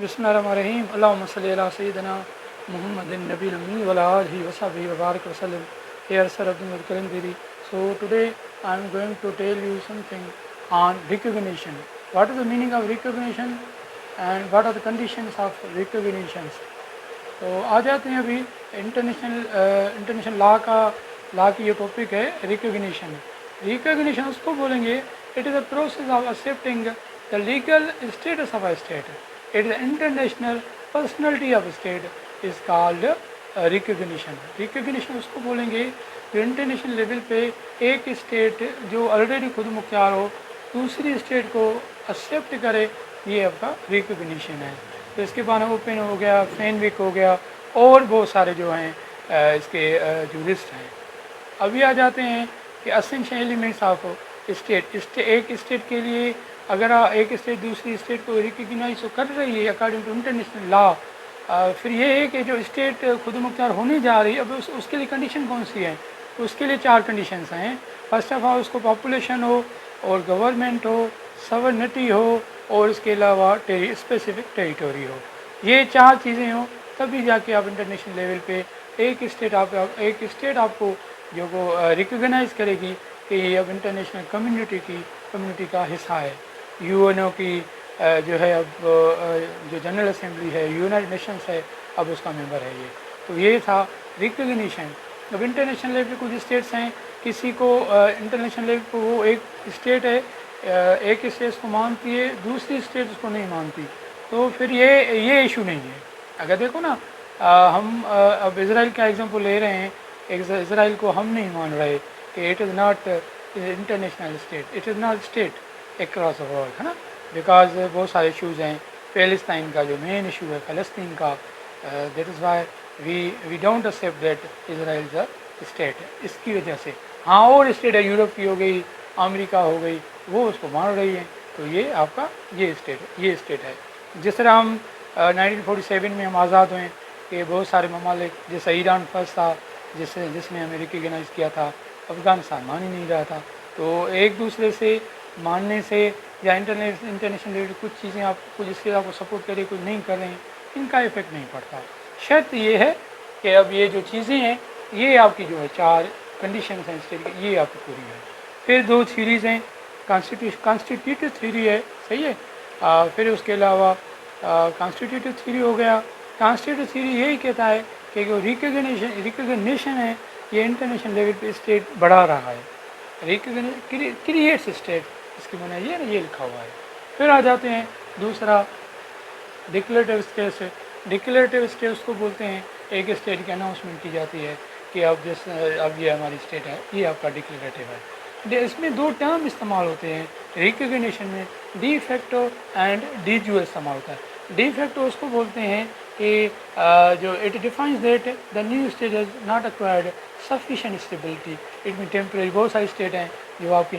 Bismillahirrahmanirrahim. Allahumma salli ala Sayyidina Muhammadin Nabil Ummi wa ala alihi wa sahbihi wa barak wa sallim. Here Sir Abdul Karim Diri. So today I am going to tell you something on recognition. What is the meaning of recognition and what are the conditions of recognitions? तो आ जाते हैं अभी international law की ये topic है recognition. Recognition उसको बोलेंगे it is a process of accepting the legal status of a state. It is international personality of state is called recognition. Recognition उसको बोलेंगे जो इंटरनेशनल लेवल पे एक स्टेट जो ऑलरेडी खुद मुख्तार हो दूसरी स्टेट को एक्सेप्ट करे, ये आपका रिकग्निशन है। तो इसके बाद ओपन हो गया, फेनविक हो गया और बहुत सारे जो हैं इसके जो लिस्ट हैं। अभी आ जाते हैं कि एसेंशियल एलिमेंट्स ऑफ स्टेट। एक स्टेट के लिए अगर एक स्टेट दूसरी स्टेट को रिकग्नाइज कर रही है अकॉर्डिंग टू इंटरनेशनल लॉ, फिर ये है कि जो स्टेट खुद मुख्तार होने जा रही है अब उसके लिए कंडीशन कौन सी है, तो उसके लिए 4 कंडीशंस हैं। फर्स्ट ऑफ ऑल उसको पॉपुलेशन हो और गवर्नमेंट हो, सवर्निटी हो और इसके अलावा स्पेसिफिक टेरिटोरी हो। ये 4 चीज़ें हो तभी जाके आप इंटरनेशनल लेवल पे एक स्टेट आपको जो को रिकग्नाइज़ करेगी कि ये अब इंटरनेशनल कम्युनिटी का हिस्सा है। यूएनओ की जो है अब जो जनरल असेंबली है, यूनाइटेड नेशंस है, अब उसका मेंबर है ये। तो ये था रिकग्निशन। अब इंटरनेशनल लेवल पे कुछ स्टेट्स हैं, किसी को इंटरनेशनल लेवल पर वो एक स्टेट है, एक स्टेट को मानती है, दूसरी स्टेट उसको नहीं मानती, तो फिर ये इशू नहीं है। अगर देखो ना हम अब इसराइल का एग्जांपल ले रहे हैं, इसराइल को हम नहीं मान रहे कि it is not international state, it is not state across the world, है ना, बिकॉज बहुत सारे इशूज़ हैं। पैलेस्टाइन का जो मेन इशू है फ़लस्तीन का, that is why we don't accept that Israel is a state. इसकी वजह से हाँ और स्टेट है, यूरोप की हो गई, अमेरिका हो गई, वो उसको मान रही है। तो ये आपका ये स्टेट है। जिस तरह हम 1947 में हम आज़ाद हुए कि बहुत सारे ममालिक, जैसे ईरान फर्स्ट था जिसने हमें रिकग्नाइज़ किया था, अफ़गानिस्तान मान ही नहीं रहा था। तो एक दूसरे से मानने से या इंटरनेशनल लेवल कुछ चीज़ें आप कुछ इसके आपको सपोर्ट करें कुछ नहीं कर रहे हैं, इनका इफेक्ट नहीं पड़ता। शर्त ये है कि अब ये जो चीज़ें हैं ये आपकी जो है 4 कंडीशन हैं स्टेट की, ये आपकी पूरी है। फिर 2 थ्योरीज़ हैं, कॉन्स्टिट्यूटिव थ्योरी है, सही है। फिर उसके अलावा कॉन्स्टिट्यूटिव थ्योरी हो गया। कॉन्स्टिट्यूटिव थ्योरी यही कहता है कि जो रिकग्निशन है ये इंटरनेशनल लेवल पे स्टेट बढ़ा रहा है, क्रिएट्स स्टेट, इसकी माने ये ना, ये लिखा हुआ है। फिर आ जाते हैं दूसरा डिक्लेरेटिव स्टेट। डिक्लेरेटिव स्टेट उसको बोलते हैं एक स्टेट की अनाउंसमेंट की जाती है कि अब ये हमारी स्टेट है, ये आपका डिक्लेरेटिव है। इसमें 2 टर्म इस्तेमाल होते हैं रिकग्निशन में, de facto and de jure इस्तेमाल होता है। डी फैक्टो उसको बोलते हैं कि जो it defines that the new state has not acquired sufficient stability, it में टेम्परेरी। बहुत सारी स्टेट हैं जो आपकी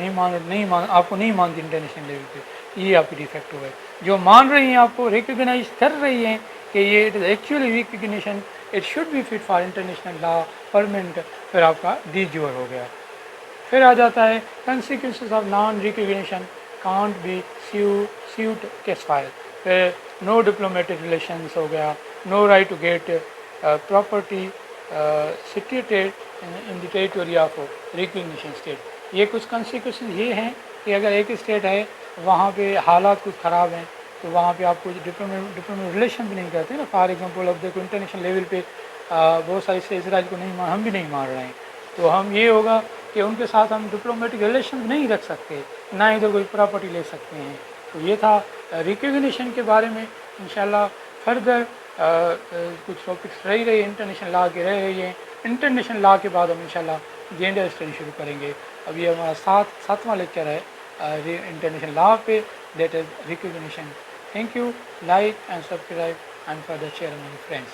आपको नहीं मानती इंटरनेशनल लेवल पे, ये आपकी डी फैक्टो है। जो मान रही हैं आपको रिकग्नाइज कर रही हैं कि ये it is actually recognition, it should be fit for international law permanent, फिर आपका डी यूर हो गया। फिर आ जाता है consequences of non recognition can't be sued case file. फिर नो डिप्लोमेटिक रिलेशंस हो गया, no right to get property situated in the territory of recognition state. ये कुछ कंसिक्वेंसेस ये हैं कि अगर एक स्टेट है वहाँ पे हालात कुछ ख़राब हैं तो वहाँ पे आपको डिप्लोमेटिक रिलेशन भी नहीं करते ना। फॉर एग्जांपल अब देखो इंटरनेशनल लेवल पे बहुत सारे से इसराइल को नहीं हम भी नहीं मान रहे हैं, तो हम ये होगा कि उनके साथ हम डिप्लोमेटिक रिलेशन नहीं रख सकते, ना इधर कोई प्रॉपर्टी ले सकते हैं। तो ये था रिकग्निशन के बारे में। इंशाल्लाह फर्दर कुछ टॉपिक्स रहे इंटरनेशनल लॉ के रह रही हैं। इंटरनेशनल लॉ के बाद हम इंशाल्लाह जेंडर स्टडी शुरू करेंगे। अब ये हमारा 7वां लेक्चर है इंटरनेशनल लॉ पे, that is recognition. Thank you, like and subscribe and further share with friends.